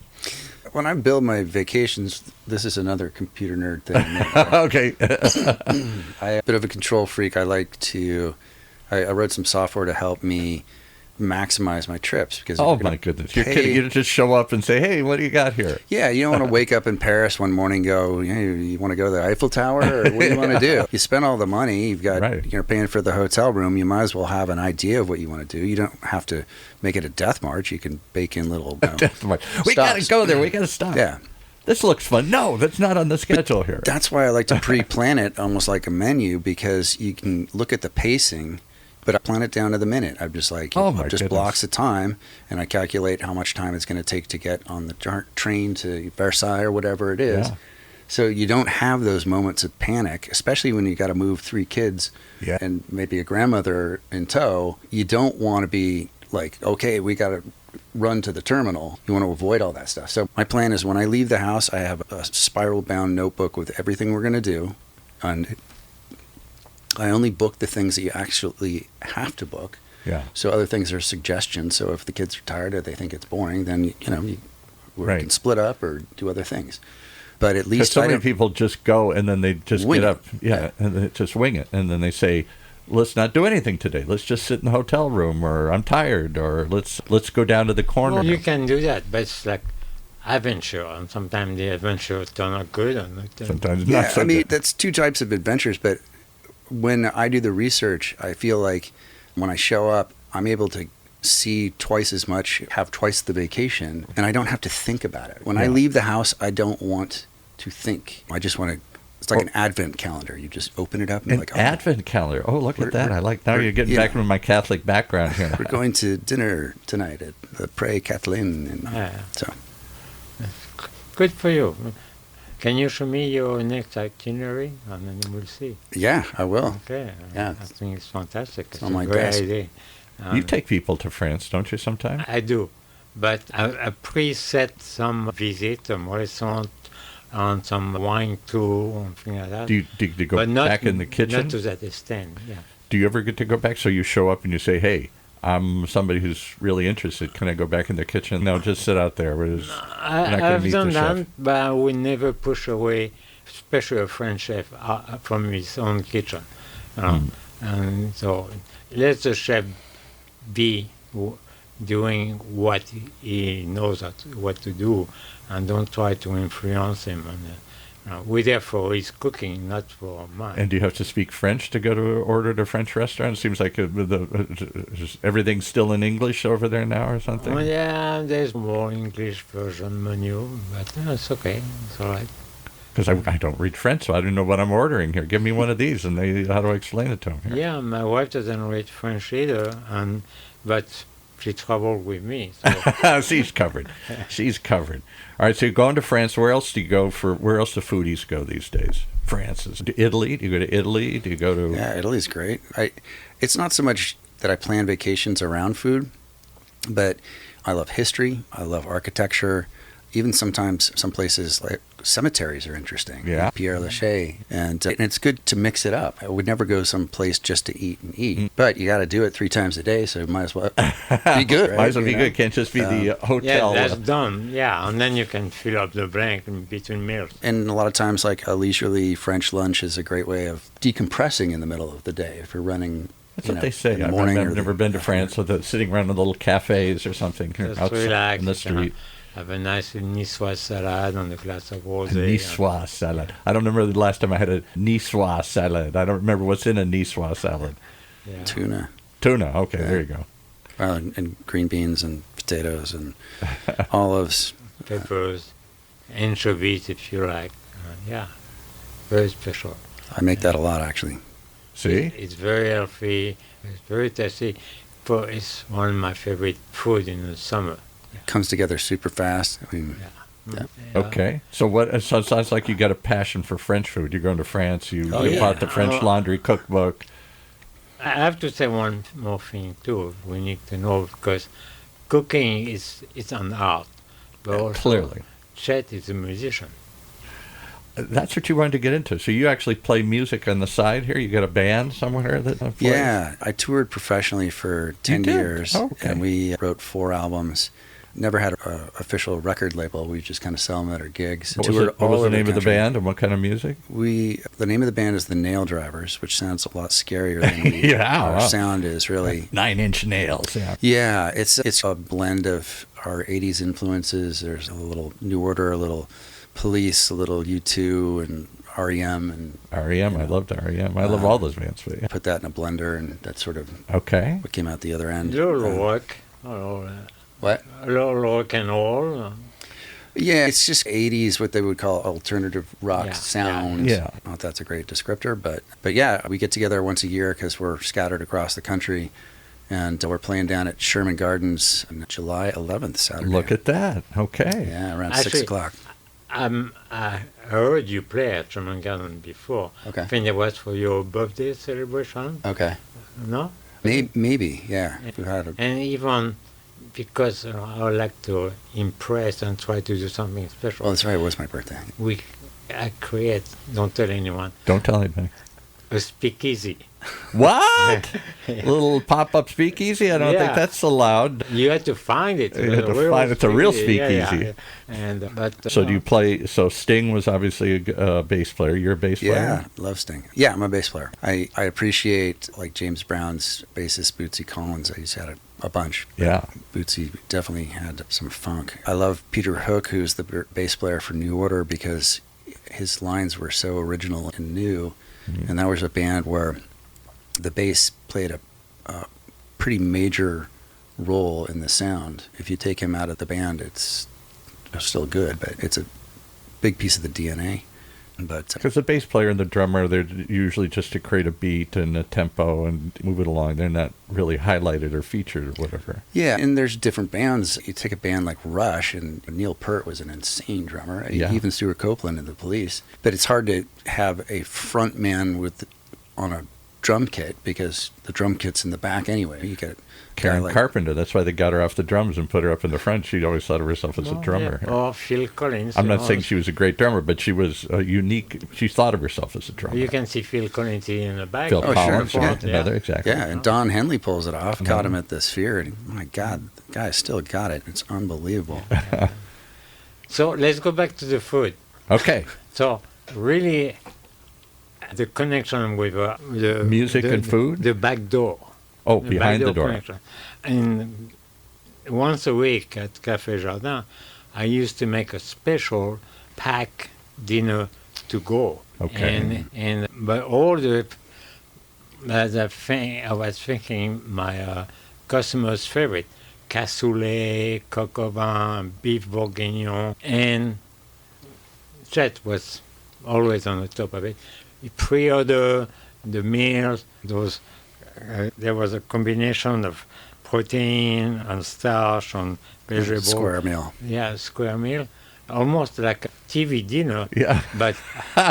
When I build my vacations, this is another computer nerd thing. Okay. I'm a bit of a control freak. I wrote some software to help me maximize my trips. Because oh, my goodness. You're kidding. You just show up and say, hey, what do you got here? Yeah, you don't want to wake up in Paris one morning and go, hey, you want to go to the Eiffel Tower? Or what do you want to do? You spend all the money. You've got, you're paying for the hotel room. You might as well have an idea of what you want to do. You don't have to make it a death march. You can bake in little death march. We got to go there. We got to stop. Yeah. This looks fun. No, that's not on the schedule here. That's why I like to pre-plan it almost like a menu, because you can look at the pacing, but I plan it down to the minute. I'm just like, just blocks of time, and I calculate how much time it's going to take to get on the train to Versailles or whatever it is. Yeah. So you don't have those moments of panic, especially when you got to move 3 kids and maybe a grandmother in tow. You don't want to be like, okay, we got to run to the terminal. You want to avoid all that stuff. So my plan is when I leave the house, I have a spiral-bound notebook with everything we're going to do, and I only book the things that you actually have to book. Yeah. So other things are suggestions. So if the kids are tired or they think it's boring, then we can split up or do other things. But at least so many people just go and then they just get up, and they just wing it, and then they say, "Let's not do anything today. Let's just sit in the hotel room," or "I'm tired," or "Let's go down to the corner." Well, you can do that, but it's like adventure, and sometimes the adventures turn out good, and sometimes not so good. I mean, that's 2 types of adventures, but when I do the research, I feel like when I show up, I'm able to see twice as much, have twice the vacation, and I don't have to think about it. When I leave the house, I don't want to think. I just want to, it's like an advent calendar. You just open it up and like, advent calendar. Oh, look at that. I like, now you're getting back into my Catholic background here. We're going to dinner tonight at the Pré Kathleen. And so. Good for you. Can you show me your next itinerary, and then we'll see? Yeah, I will. Okay. Yeah. I think it's fantastic. It's on a my great desk. idea. You take people to France, don't you, sometimes? I do. But I preset some visit, some restaurant, and some wine tour, and things like that. Do you go back in the kitchen? Not to that extent, yeah. Do you ever get to go back? So you show up and you say, hey, I'm somebody who's really interested. Can I go back in the kitchen? No, just sit out there. I've done that, but I would never push away, especially a French chef, from his own kitchen. And so let the chef be doing what he knows what to do, and don't try to influence him. And we're there for his cooking, not for mine. And do you have to speak French to go to order at a French restaurant? It seems like everything's still in English over there now or something. Oh, yeah, there's more English version menu, but it's okay. It's all right. Because I don't read French, so I don't know what I'm ordering here. Give me one of these, and how do I explain it to them here? Yeah, my wife doesn't read French either, but she traveled with me. So. She's covered. She's covered. All right, so you're going to France. Where else do the foodies go these days? France. Italy? Do you go to Italy? Do you go to... Yeah, Italy's great. It's not so much that I plan vacations around food, but I love history. I love architecture. Even sometimes some places like cemeteries are interesting. Yeah. Pierre Lachaise. And it's good to mix it up. I would never go someplace just to eat and eat. But you got to do it 3 times a day, so you might as well be good. Right? Might as well be good. Can't just be the hotel. Yeah, that's done. Yeah, and then you can fill up the blank in between meals. And a lot of times, like a leisurely French lunch is a great way of decompressing in the middle of the day if you're running. That's what they say. I've never been to France, so sitting around in little cafes or something outside in the street. Have a nice niçoise salad and a glass of rosé. Niçoise salad. I don't remember the last time I had a niçoise salad. I don't remember what's in a niçoise salad. Yeah. Tuna. Okay, there you go. And green beans and potatoes and olives. Peppers, anchovies if you like. Yeah, very special. I make that a lot, actually. See? It's very healthy. It's very tasty. It's one of my favorite food in the summer. Comes together super fast. I mean, yeah. Okay. So it sounds like you got a passion for French food. You're going to France. You bought the French Laundry cookbook. I have to say one more thing too. We need to know because cooking is an art. But also clearly, Chet is a musician. That's what you wanted to get into. So you actually play music on the side here? You got a band somewhere that plays? Yeah. I toured professionally for 10 years. Okay. And we wrote 4 albums. Never had an official record label. We just kind of sell them at our gigs. What was the name of the band and what kind of music? The name of the band is the Nail Drivers, which sounds a lot scarier than our sound is really. 9-inch nails. Yeah. Yeah, it's a blend of our 80s influences. There's a little New Order, a little Police, a little U2, and REM. I loved REM. I love all those bands. But yeah. Put that in a blender, and that's sort of what came out the other end. Little rock. What? A little rock and roll. Yeah, it's just 80s, what they would call alternative rock sound. Yeah. I don't know if that's a great descriptor, but yeah, we get together once a year because we're scattered across the country, and we're playing down at Sherman Gardens on July 11th, Saturday. Look at that. Okay. Yeah, around 6 o'clock. I heard you play at Sherman Gardens before. Okay. I think it was for your birthday celebration. Okay. No? Maybe, yeah. And even because I would like to impress and try to do something special. Well, that's right. It was my birthday. I create, don't tell anyone. Don't tell anything. A speakeasy. What? A little pop-up speakeasy? I don't think that's allowed. You had to find it. You had to find it's a real speakeasy. Yeah. And so do you play? So Sting was obviously a bass player. You're a bass player. Yeah, love Sting. Yeah, I'm a bass player. I appreciate like James Brown's bassist Bootsy Collins. He's had a bunch. Yeah, Bootsy definitely had some funk. I love Peter Hook, who's the bass player for New Order, because his lines were so original and new. Mm-hmm. And that was a band where the bass played a pretty major role in the sound. If you take him out of the band, it's still good, but it's a big piece of the DNA. But because the bass player and the drummer, they're usually just to create a beat and a tempo and move it along. They're not really highlighted or featured or whatever. Yeah, and there's different bands. You take a band like Rush, and Neil Peart was an insane drummer. Yeah. Even Stuart Copeland in the Police. But it's hard to have a front man on a drum kit, because the drum kit's in the back anyway. You get Karen Carpenter. That's why they got her off the drums and put her up in the front. She always thought of herself as a drummer. Yeah. Or Phil Collins. I'm not saying she was a great drummer, but she was unique. She thought of herself as a drummer. You can see Phil Collins in the back. Phil Collins, sure. yeah. Another, exactly. Yeah, and Don Henley pulls it off. Caught him at the Sphere, and my God, the guy still got it. It's unbelievable. So let's go back to the food. Okay. So really, the connection with the music and food? The back door. Oh, behind the door. Connection. And once a week at Café Jardin, I used to make a special pack dinner to go. Okay. But all the, I was thinking my customers' favorite, cassoulet, coq au vin, beef bourguignon, and Chet was always on the top of it. He pre-ordered the meals, those. There was a combination of protein and starch and vegetable. Square meal. Yeah, square meal. Almost like a TV dinner. Yeah. But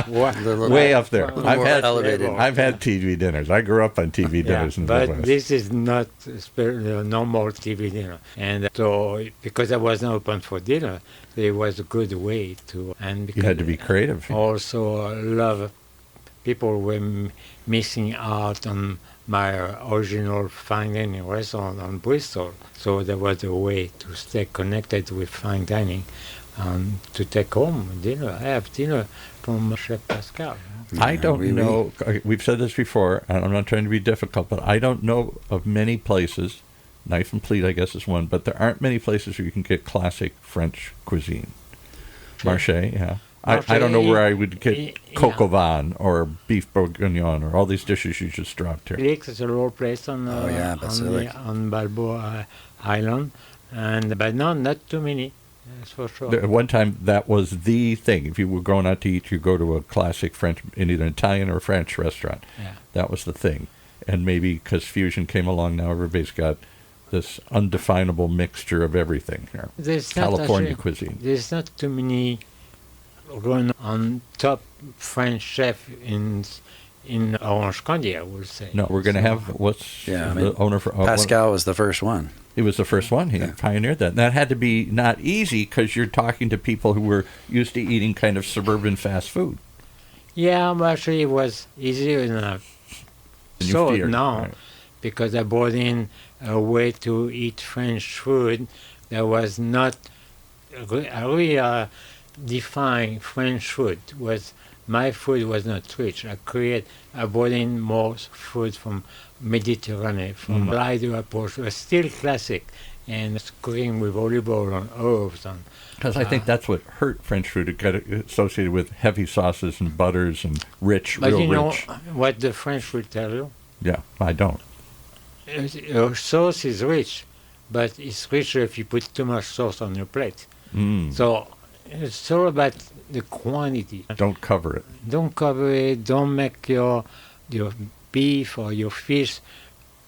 way up there. Elevated. I've had TV dinners. I grew up on TV dinners. In the but Midwest. this is not a normal TV dinner. And so, because I wasn't open for dinner, it was a good way to. And you had to be creative. Also, people were missing out on my original fine dining restaurant on Bristol. So there was a way to stay connected with fine dining and to take home dinner. I have dinner from Chef Pascal. I don't know. We've said this before, and I'm not trying to be difficult, but I don't know of many places. Knife and Pleat, I guess, is one, but there aren't many places where you can get classic French cuisine. Marché, yeah. I don't know where I would get coq au vin or beef bourguignon or all these dishes you just dropped here. It's a little place on Balboa Island, but no, not too many. That's for sure. At one time, that was the thing. If you were going out to eat, you go to a classic French, in either Italian or French restaurant. Yeah. That was the thing. And maybe because fusion came along, now everybody's got this undefinable mixture of everything here. California cuisine. There's not too many run on top French chef in Orange County, I would say. No, we're going to have the owner for Pascal was the first one. He was the first one. He pioneered that. And that had to be not easy because you're talking to people who were used to eating kind of suburban fast food. Yeah, but actually it was easier enough. Because I brought in a way to eat French food that was not really defined French food. My food was not rich. I brought in more food from Mediterranean, from lighter approach. It was still classic, and cooking with olive oil and herbs. Because I think that's what hurt French food. It got associated with heavy sauces and butters and rich, but real you know rich. what the French will tell you? Yeah, I don't. Your sauce is rich, but it's richer if you put too much sauce on your plate. So it's all about the quantity. Don't cover it. Don't cover it. Don't make your beef or your fish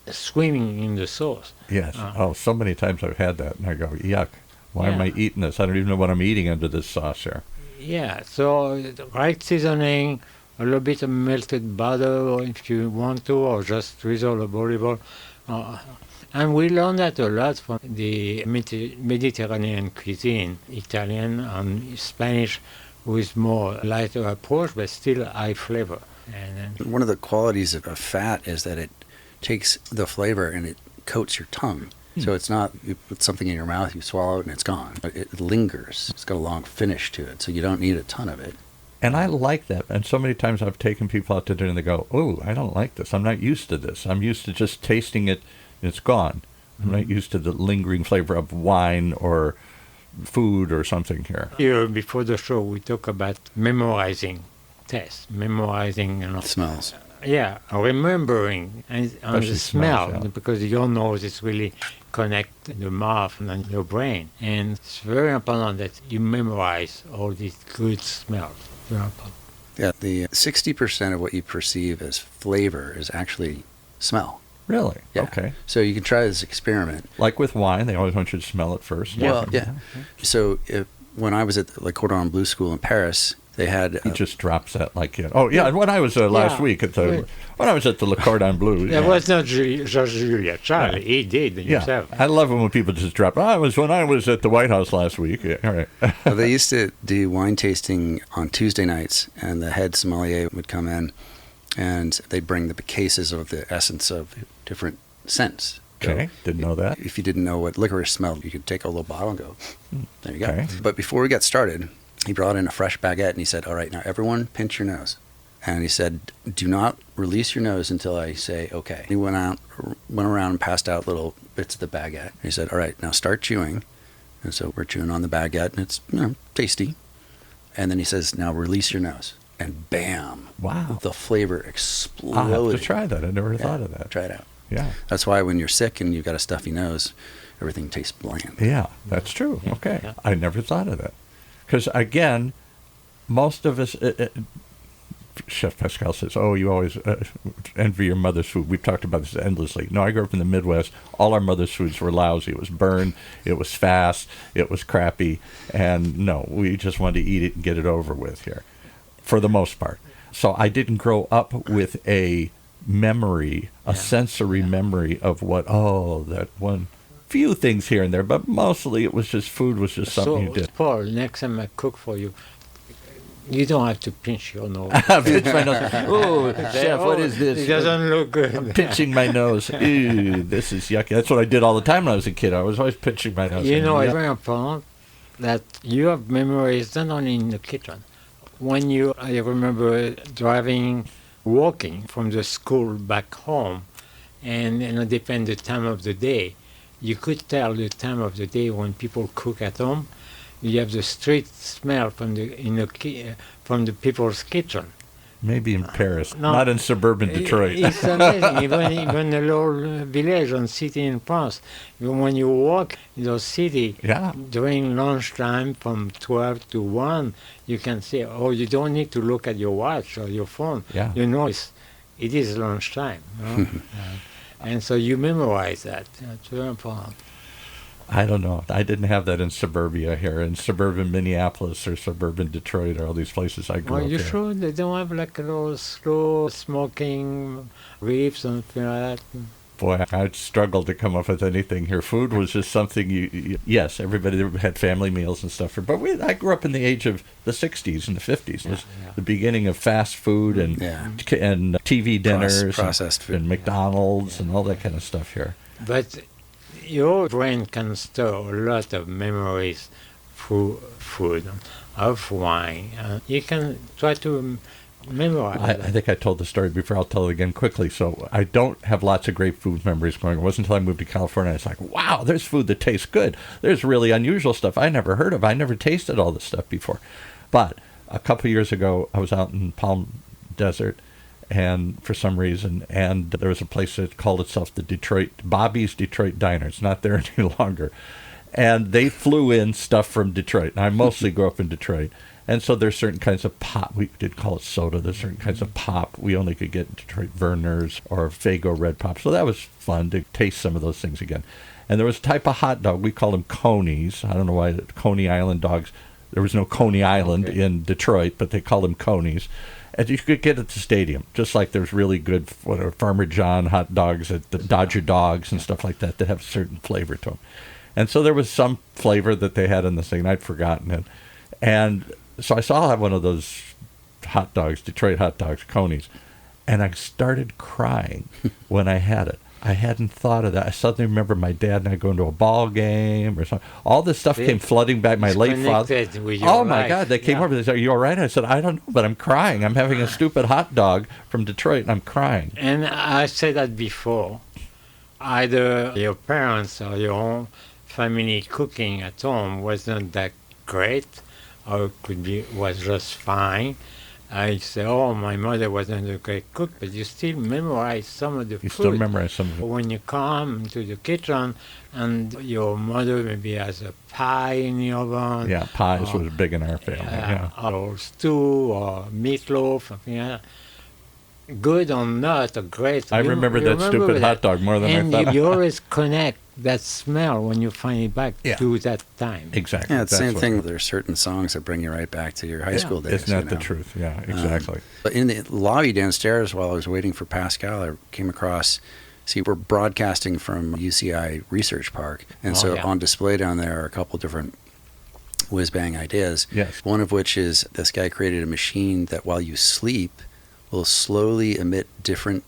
swimming in the sauce. Yes. So many times I've had that, and I go, yuck. Why am I eating this? I don't even know what I'm eating under this sauce here. Yeah. So the right seasoning, a little bit of melted butter if you want to, or just drizzle of olive oil. And we learned that a lot from the Mediterranean cuisine, Italian and Spanish, with more lighter approach, but still high flavor. And one of the qualities of fat is that it takes the flavor and it coats your tongue. So it's not, you put something in your mouth, you swallow it, and it's gone. It lingers. It's got a long finish to it, so you don't need a ton of it. And I like that. And so many times I've taken people out to dinner and they go, oh, I don't like this. I'm not used to this. I'm used to just tasting it and it's gone. I'm not used to the lingering flavor of wine or food or something here. Here, before the show, we talk about memorizing taste, memorizing smells. Yeah, remembering and the smell, smells, because your nose is really connect the mouth and your brain. And it's very important that you memorize all these good smells. Very important. Yeah, the 60% of what you perceive as flavor is actually smell. Really? Yeah. Okay. So you can try this experiment. Like with wine, they always want you to smell it first. Well, yeah. So when I was at the Le Cordon Bleu School in Paris, They had He just drops that like, oh yeah. And when I was last week when I was at the Le Cordon Bleu, There was not George Julia Charlie. He did himself. I love it when people just drop. When I was at the White House last week. Yeah, all right. Well, they used to do wine tasting on Tuesday nights, and the head sommelier would come in, and they'd bring the cases of the essence of different scents. Okay, didn't know that. If you didn't know what licorice smelled, you could take a little bottle and go, there you go. Okay. But before we got started, he brought in a fresh baguette, and he said, all right, now everyone pinch your nose. And he said, do not release your nose until I say, okay. He went around and passed out little bits of the baguette. He said, all right, now start chewing. And so we're chewing on the baguette, and it's tasty. And then he says, now release your nose. And bam. Wow. The flavor exploded. I'll have to try that. I never thought of that. Try it out. Yeah. That's why when you're sick and you've got a stuffy nose, everything tastes bland. Yeah, that's true. Okay. Yeah. I never thought of that. Because, again, most of us, Chef Pascal says, oh, you always envy your mother's food. We've talked about this endlessly. No, I grew up in the Midwest. All our mother's foods were lousy. It was burned. It was fast. It was crappy. And, no, we just wanted to eat it and get it over with here, for the most part. So I didn't grow up with a memory, a sensory memory of that one few things here and there, but mostly it was just food was just something you did. Paul, next time I cook for you, you don't have to pinch your nose. Pinch my nose. Oh, chef, what is this? It doesn't look good. I'm pinching my nose. Ew, this is yucky. That's what I did all the time when I was a kid. I was always pinching my nose. You know, it's very important that you have memories not only in the kitchen. When I remember walking from the school back home, and it depends the time of the day. You could tell the time of the day when people cook at home. You have the street smell from the people's kitchen. Maybe in Paris, not in suburban Detroit. It's amazing. even a little village and city in France. When you walk in those city during lunchtime from 12 to 1, you can say, oh, you don't need to look at your watch or your phone. Yeah. You know it is lunchtime. And so you memorize that. It's very important. I don't know. I didn't have that in suburbia here, in suburban Minneapolis or suburban Detroit or all these places I grew up in. Are you sure they don't have like a little slow smoking reef, something like that? Boy, I'd struggled to come up with anything here. Food was just something yes, everybody had family meals and stuff. But I grew up in the age of the 60s and the 50s. It was the beginning of fast food and TV dinners processed food. And McDonald's and all that kind of stuff here. But your brain can store a lot of memories through food, of wine. You can try to memorize I think I told the story before. I'll tell it again quickly. So I don't have lots of great food memories going. It wasn't until I moved to California I was like, wow, there's food that tastes good. There's really unusual stuff I never heard of. I never tasted all this stuff before. But a couple of years ago, I was out in Palm Desert, and for some reason, and there was a place that called itself the Bobby's Detroit Diner. It's not there any longer. And they flew in stuff from Detroit. And I mostly grew up in Detroit. And so there's certain kinds of pop. We did call it soda. There's certain kinds of pop we only could get in Detroit, Verner's or Faygo Red Pop. So that was fun to taste some of those things again. And there was a type of hot dog. We called them Conies. I don't know why Coney Island dogs. There was no Coney Island in Detroit, but they called them Conies. And you could get at the stadium, just like there's really good Farmer John hot dogs at the Dodger Dogs and stuff like that have a certain flavor to them. And so there was some flavor that they had in this thing, and I'd forgotten it. And so I saw one of those hot dogs, Detroit hot dogs, Conies, and I started crying when I had it. I hadn't thought of that. I suddenly remember my dad and I going to a ball game or something. All this stuff came flooding back. My late father. Oh, my God. They came over. They said, are you all right? I said, I don't know, but I'm crying. I'm having a stupid hot dog from Detroit, and I'm crying. And I said that before. Either your parents or your own family cooking at home wasn't that great, or was just fine. I say, oh, my mother wasn't a great cook, but you still memorize some of the food. You still memorize some of it. When you come to the kitchen and your mother maybe has a pie in the oven. Yeah, pies was big in our family. Or stew or meatloaf, something like that. Good or not, or great. I remember that stupid hot dog more than I thought. And you always connect that smell when you find it back to that time. Exactly. Yeah, it's the same thing. There's certain songs that bring you right back to your high school days. Isn't that the truth? Yeah, exactly. But in the lobby downstairs, while I was waiting for Pascal, I came across. See, we're broadcasting from UCI Research Park, and on display down there are a couple different whiz-bang ideas. Yes. One of which is this guy created a machine that while you sleep will slowly emit different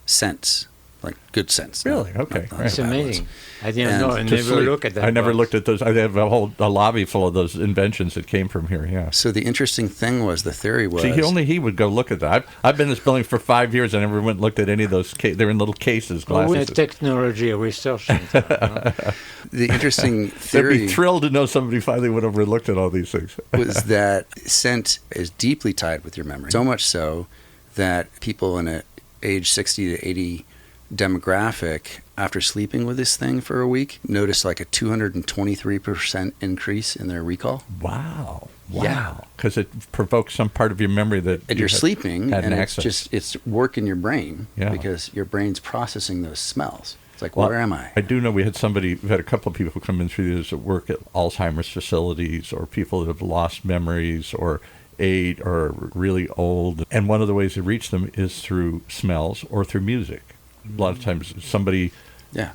scents, like good scents. Really? Okay. Not It's amazing. ones. I didn't know. I never look at that. I never box. looked at those. I have a lobby full of those inventions that came from here. Yeah. So the interesting thing was, the theory was... See, he would go look at that. I've been in this building for 5 years. I never went and looked at any of those. They're in little cases, glasses. We're a technology research center. The interesting theory... They'd be thrilled to know somebody finally went over and looked at all these things. was that scent is deeply tied with your memory. So much so that people in an age 60 to 80 demographic, after sleeping with this thing for a week, noticed like a 223% increase in their recall. Wow. Yeah. Because it provokes some part of your memory that And you're sleeping, and access. it's work in your brain Yeah. because your brain's processing those smells. It's like, where am I? I do know we had a couple of people who come in through this that work at Alzheimer's facilities, or people that have lost memories or age or really old. And one of the ways to reach them is through smells or through music. A lot of times somebody it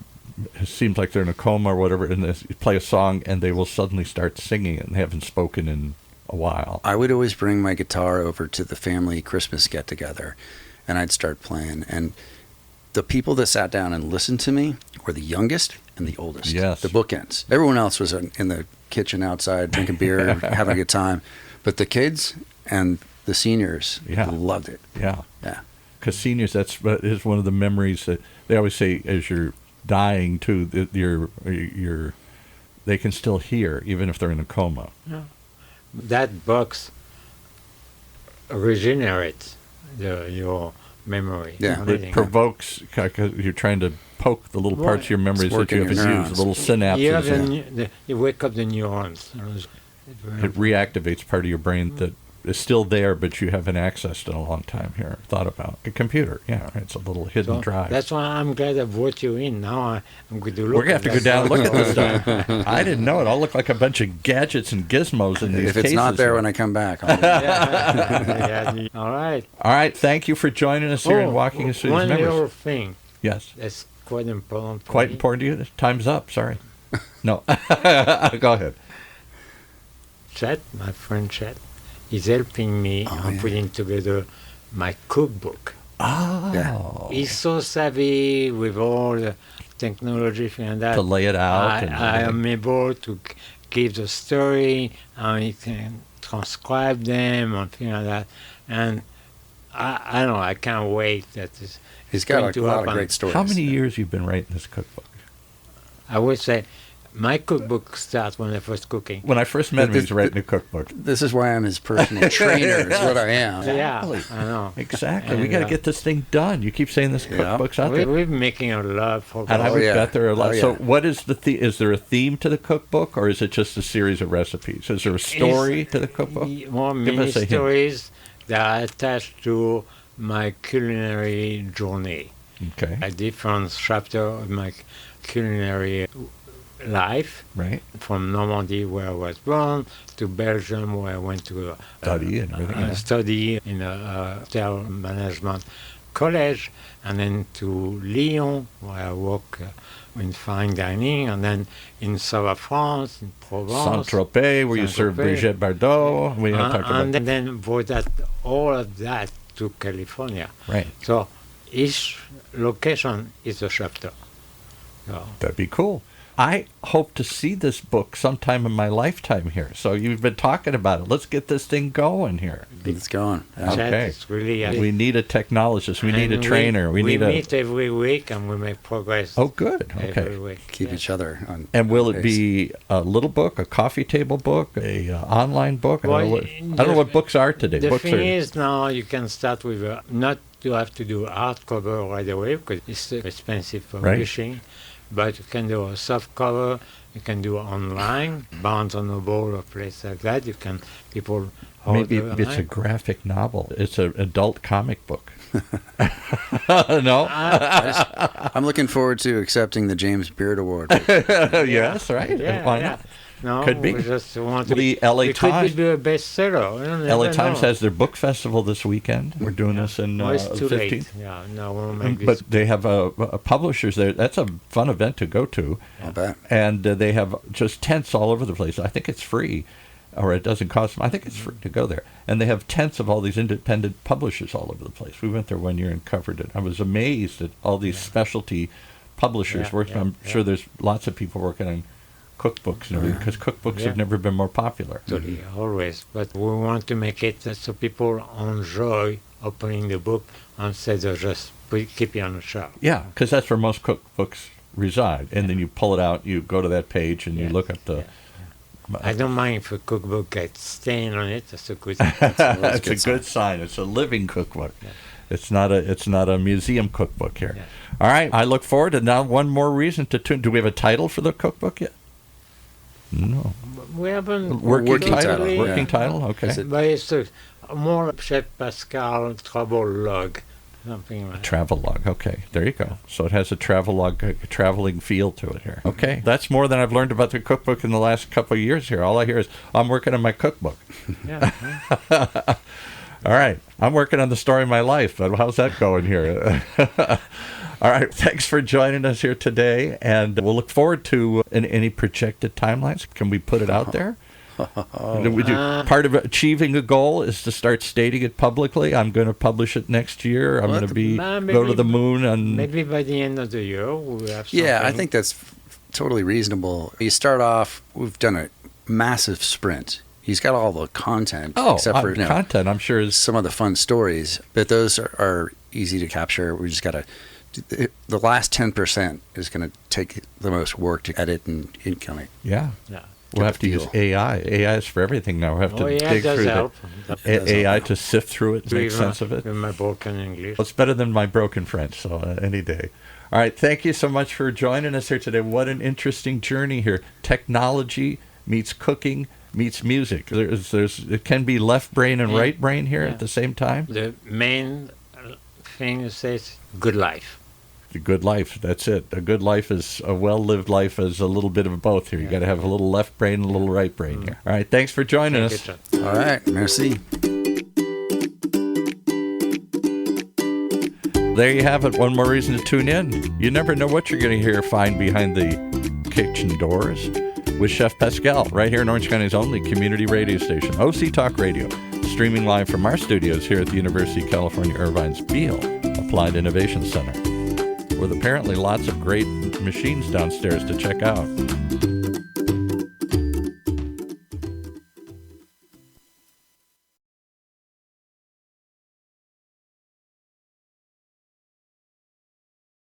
seems like they're in a coma or whatever, and they play a song and they will suddenly start singing it and haven't spoken in a while. I would always bring my guitar over to the family Christmas get-together, and I'd start playing. And the people that sat down and listened to me were the youngest and the oldest. Yes. The bookends. Everyone else was in the kitchen outside drinking beer, having a good time. But the kids and the seniors loved it. Yeah. Yeah. Because seniors, is one of the memories that they always say as you're dying too, that they can still hear even if they're in a coma. Yeah. That box regenerates your memory. Yeah. It provokes, you're trying to poke the little parts of your memories that you haven't used, the little synapses. You wake up the neurons. It reactivates part of your brain that is still there, but you haven't accessed in a long time here, thought about. A computer, it's a little hidden drive. That's why I'm glad I brought you in. Now I'm going to look. We're going to have to go down and look at this stuff. I didn't know it. I'll look like a bunch of gadgets and gizmos in these cases. If it's not there when I come back, I'll All right. All right. Thank you for joining us here and walking us through these memories. One little thing. Yes. That's quite important. Quite important to you? Time's up. Sorry. No. Go ahead. Chet, my friend Chet, is helping me on putting together my cookbook. Oh. Yeah. He's so savvy with all the technology and that. To lay it out. I am able to give the story, and he can transcribe them and things like that. And I don't know, I can't wait that He's got a lot of great stories. How many years you've been writing this cookbook? I would say my cookbook starts when I was cooking. When I first met him, he was writing a cookbook. This is why I'm his personal trainer, is what I am. Yeah, I know. Exactly. We got to get this thing done. You keep saying this cookbook's out there. We're making a lot for And I would bet there are a lot. Oh, yeah. So what is is there a theme to the cookbook, or is it just a series of recipes? Is there a story to the cookbook? More many stories that are attached to my culinary journey. Okay. A different chapter of my culinary life, right, from Normandy, where I was born, to Belgium, where I went to study in a hotel management college, and then to Lyon, where I work in fine dining, and then in south of France, in Provence, Saint-Tropez, where you serve Brigitte Bardot. We don't talk about and then brought all of that to California. Right. So each location is a chapter. So. That'd be cool. I hope to see this book sometime in my lifetime here. So you've been talking about it. Let's get this thing going here. It's going. Okay. Really, we need a technologist. We need a trainer. We meet every week and we make progress. Oh, good. Okay. Every week. Keep each other on. And will it be a little book, a coffee table book, a online book? Well, I don't know what books are today. The thing is, now you can start with not to have to do hardcover right away because it's expensive publishing. Right. But you can do a soft cover, you can do online, Barnes & Noble or place like that. People Maybe order it's a online. graphic novel. It's an adult comic book. No? I'm looking forward to accepting the James Beard Award. Yes, right. Yeah, Why yeah. not? No, Could be. we just want to The LA it Times. could be a bestseller. You never LA Times know. has their book festival this weekend. We're doing this in No, it's too 15th. late. Yeah, no, maybe But they have publishers there. That's a fun event to go to. I'll bet. And they have just tents all over the place. I think it's free, or it doesn't cost them. I think it's free to go there. And they have tents of all these independent publishers all over the place. We went there one year and covered it. I was amazed at all these specialty publishers Yeah, working. yeah, I'm sure there's lots of people working on cookbooks and everything, because cookbooks Yeah. have never been more popular. Totally, always. But we want to make it so people enjoy opening the book instead of just keep it on the shelf. Yeah, because that's where most cookbooks reside. And then you pull it out, you go to that page, and you look at the... I don't mind if a cookbook gets stain on it. That's a good It's a good sign. It's a living cookbook. Yeah. It's not a museum cookbook here. Yeah. All right, I look forward to now one more reason to tune. Do we have a title for the cookbook yet? No. We haven't Working title. totally, Working title. Okay. Is it- But it's more Chef Pascal travel log, something like that. Travel log. Okay, there you go. So it has a travel log, a traveling feel to it here. Okay, that's more than I've learned about the cookbook in the last couple of years here. All I hear is, I'm working on my cookbook. Yeah. All right, I'm working on the story of my life, but how's that going here? All right, thanks for joining us here today, and we'll look forward to any projected timelines. Can we put it out there? Part of achieving a goal is to start stating it publicly. I'm going to publish it next year. I'm going to go to the moon. And Maybe by the end of the year we'll have something. Yeah, I think that's totally reasonable. You start off, we've done a massive sprint. He's got all the content, except for content, I'm sure is some of the fun stories, but those are easy to capture. We just got to, the last 10% is going to take the most work to edit and kind of. Yeah. Yeah. We'll have to use AI. AI is for everything now. We have to yeah, dig does through help. AI to sift through it and make Even sense of it. with my broken English. Well, it's better than my broken French, so any day. All right, thank you so much for joining us here today. What an interesting journey here. Technology meets cooking meets music. It can be left brain and right brain here at the same time. The main thing you say is good life. The good life, that's it. A good life is a well-lived life is a little bit of both here. You got to have a little left brain and a little right brain here. All right, thanks for joining us. All right, merci. There you have it. One more reason to tune in. You never know what you're going to find behind the kitchen doors with Chef Pascal, right here in Orange County's only community radio station, OC Talk Radio, streaming live from our studios here at the University of California, Irvine's Beale Applied Innovation Center, with apparently lots of great machines downstairs to check out.